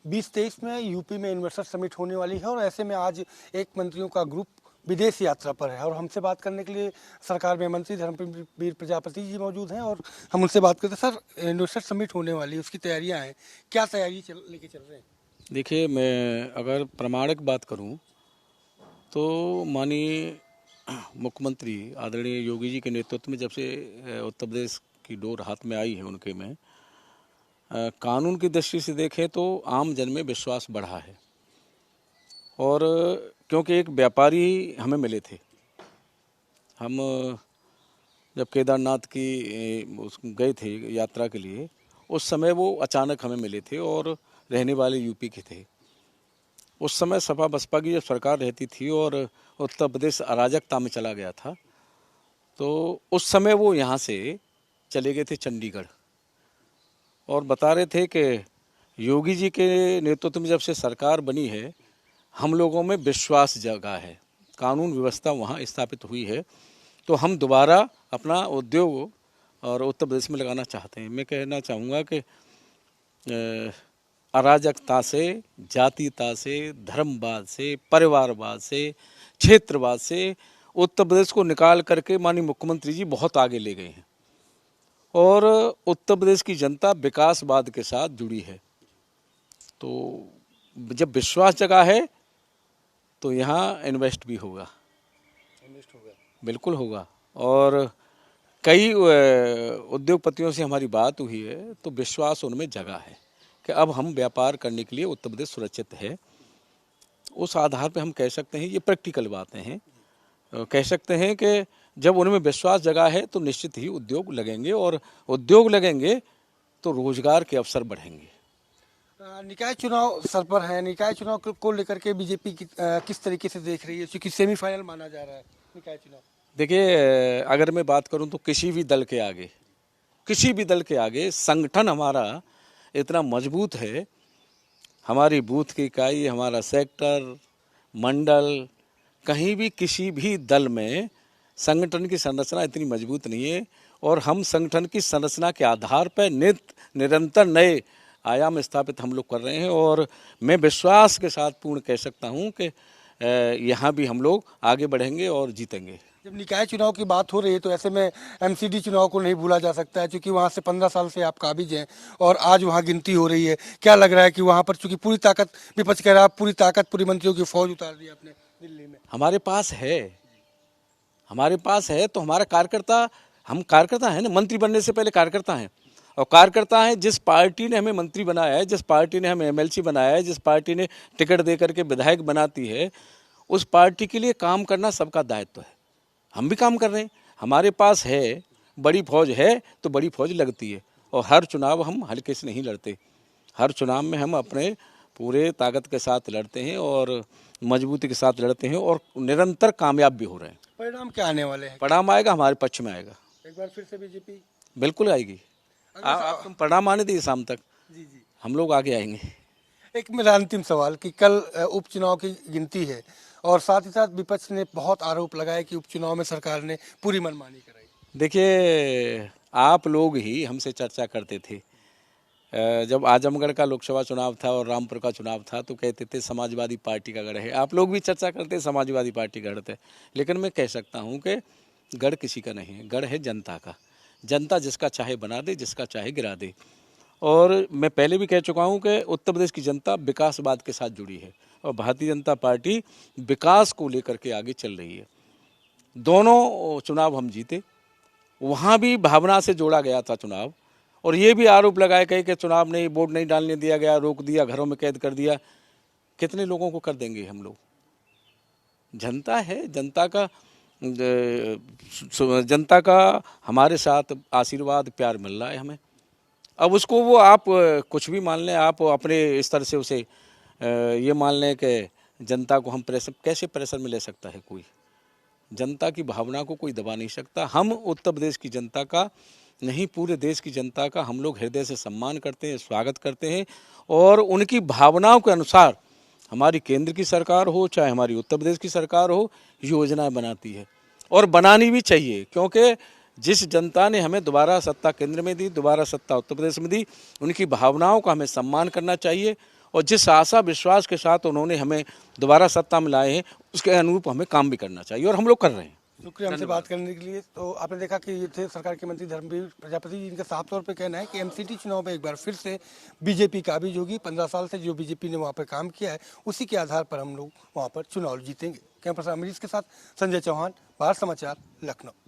2023 में यूपी में investor summit होने वाली है और ऐसे में आज एक मंत्रियों का ग्रुप विदेश यात्रा पर है और हमसे बात करने के लिए सरकार में मंत्री धर्मवीर प्रजापति जी मौजूद हैं और हम उनसे बात करते हैं। सर, इन्वेस्टर समिट होने वाली है, उसकी तैयारियां हैं, क्या तैयारी लेके चल रहे हैं? देखिए, मैं अगर प्रमाणिक बात करूं तो माननीय मुख्यमंत्री आदरणीय योगी जी के नेतृत्व में जब से उत्तर प्रदेश की डोर हाथ में आई है उनके में कानून की दृष्टि से देखें तो आम जन में विश्वास बढ़ा है। और क्योंकि एक व्यापारी हमें मिले थे, हम जब केदारनाथ की गए थे यात्रा के लिए, उस समय वो अचानक हमें मिले थे और रहने वाले यूपी के थे। उस समय सपा बसपा की जब सरकार रहती थी और उत्तर प्रदेश अराजकता में चला गया था, तो उस समय वो यहाँ से चले गए थे चंडीगढ़ और बता रहे थे कि योगी जी के नेतृत्व में जब से सरकार बनी है हम लोगों में विश्वास जगा है, कानून व्यवस्था वहाँ स्थापित हुई है, तो हम दोबारा अपना उद्योग और उत्तर प्रदेश में लगाना चाहते हैं। मैं कहना चाहूँगा कि अराजकता से, जातीयता से, धर्मवाद से, परिवारवाद से, क्षेत्रवाद से उत्तर प्रदेश को निकाल करके माननीय मुख्यमंत्री जी बहुत आगे ले गए हैं और उत्तर प्रदेश की जनता विकासवाद के साथ जुड़ी है। तो जब विश्वास जगा है तो यहाँ इन्वेस्ट भी होगा, बिल्कुल होगा। और कई उद्योगपतियों से हमारी बात हुई है तो विश्वास उनमें जगा है कि अब हम व्यापार करने के लिए उत्तर प्रदेश सुरक्षित है। उस आधार पर हम कह सकते हैं, ये प्रैक्टिकल बातें हैं, कह सकते हैं कि जब उनमें विश्वास जगा है तो निश्चित ही उद्योग लगेंगे और उद्योग लगेंगे तो रोजगार के अवसर बढ़ेंगे। निकाय चुनाव सर पर है, निकाय चुनाव को लेकर के बीजेपी किस तरीके से देख रही है, क्योंकि सेमीफाइनल माना जा रहा है निकाय चुनाव? देखिए, अगर मैं बात करूं तो किसी भी दल के आगे संगठन हमारा इतना मजबूत है, हमारी बूथ की इकाई, हमारा सेक्टर, मंडल, कहीं भी किसी भी दल में संगठन की संरचना इतनी मजबूत नहीं है और हम संगठन की संरचना के आधार पर निरंतर नए आयाम स्थापित हम लोग कर रहे हैं और मैं विश्वास के साथ पूर्ण कह सकता हूं कि यहाँ भी हम लोग आगे बढ़ेंगे और जीतेंगे। जब निकाय चुनाव की बात हो रही है तो ऐसे में एमसीडी चुनाव को नहीं भूला जा सकता है, क्योंकि वहाँ से 15 साल से आप काबिज हैं और आज वहाँ गिनती हो रही है। क्या लग रहा है कि वहाँ पर चूंकि पूरी ताकत, विपक्ष कह रहा है पूरी ताकत, पूरी मंत्रियों की फौज उतार दी आपने दिल्ली में? हमारे पास है तो हमारा कार्यकर्ता, हम कार्यकर्ता हैं ना, मंत्री बनने से पहले कार्यकर्ता हैं और कार्यकर्ता हैं। जिस पार्टी ने हमें मंत्री बनाया है, जिस पार्टी ने हमें एमएलसी बनाया है, जिस पार्टी ने टिकट दे करके विधायक बनाती है, उस पार्टी के लिए काम करना सबका दायित्व है। हम भी काम कर रहे हैं, हमारे पास है, बड़ी फौज है तो बड़ी फौज लगती है और हर चुनाव हम हल्के से नहीं लड़ते, हर चुनाव में हम अपने पूरे ताकत के साथ लड़ते हैं और मजबूती के साथ लड़ते हैं और निरंतर कामयाब भी हो रहे हैं। परिणाम क्या आने वाले हैं? परिणाम आएगा, हमारे पक्ष में आएगा, एक बार फिर से बीजेपी बिल्कुल आएगी। आप तुम परिणाम आने दीजिए शाम तक, जी, हम लोग आगे आएंगे। एक मेरा अंतिम सवाल कि कल उपचुनाव की गिनती है और साथ ही साथ विपक्ष ने बहुत आरोप लगाया कि उपचुनाव में सरकार ने पूरी मनमानी कराई। देखिए, आप लोग ही हमसे चर्चा करते थे जब आजमगढ़ का लोकसभा चुनाव था और रामपुर का चुनाव था तो कहते थे समाजवादी पार्टी का गढ़ है। आप लोग भी चर्चा करते समाजवादी पार्टी गढ़ थे, लेकिन मैं कह सकता हूं कि गढ़ किसी का नहीं है, गढ़ है जनता का। जनता जिसका चाहे बना दे, जिसका चाहे गिरा दे। और मैं पहले भी कह चुका हूं कि उत्तर प्रदेश की जनता विकासवाद के साथ जुड़ी है और भारतीय जनता पार्टी विकास को लेकर के आगे चल रही है। दोनों चुनाव हम जीते, वहाँ भी भावना से जोड़ा गया था चुनाव और ये भी आरोप लगाए गए कि चुनाव नहीं, वोट नहीं डालने दिया गया, रोक दिया, घरों में कैद कर दिया। कितने लोगों को कर देंगे हम लोग? जनता है, जनता का हमारे साथ आशीर्वाद, प्यार मिल रहा है हमें। अब उसको वो आप कुछ भी मान लें, आप अपने स्तर से उसे ये मान लें कि जनता को हम कैसे प्रेशर में ले सकता है कोई? जनता की भावना को कोई दबा नहीं सकता। हम उत्तर प्रदेश की जनता का नहीं, पूरे देश की जनता का हम लोग हृदय से सम्मान करते हैं, स्वागत करते हैं और उनकी भावनाओं के अनुसार हमारी केंद्र की सरकार हो चाहे हमारी उत्तर प्रदेश की सरकार हो, योजनाएं बनाती है और बनानी भी चाहिए, क्योंकि जिस जनता ने हमें दोबारा सत्ता केंद्र में दी, दोबारा सत्ता उत्तर प्रदेश में दी, उनकी भावनाओं का हमें सम्मान करना चाहिए और जिस आशा विश्वास के साथ उन्होंने हमें दोबारा सत्ता में लाए हैं उसके अनुरूप हमें काम भी करना चाहिए और हम लोग कर रहे हैं। शुक्रिया हमसे बात करने के लिए। तो आपने देखा कि ये थे सरकार के मंत्री धर्मवीर प्रजापति जी। इनका साफ तौर पे कहना है कि एमसीटी चुनाव में एक बार फिर से बीजेपी काबिज होगी। 15 साल से जो बीजेपी ने वहाँ पर काम किया है उसी के आधार पर हम लोग वहाँ पर चुनाव जीतेंगे। कैमरा पर्सन अमरीश के साथ संजय चौहान, भारत समाचार, लखनऊ।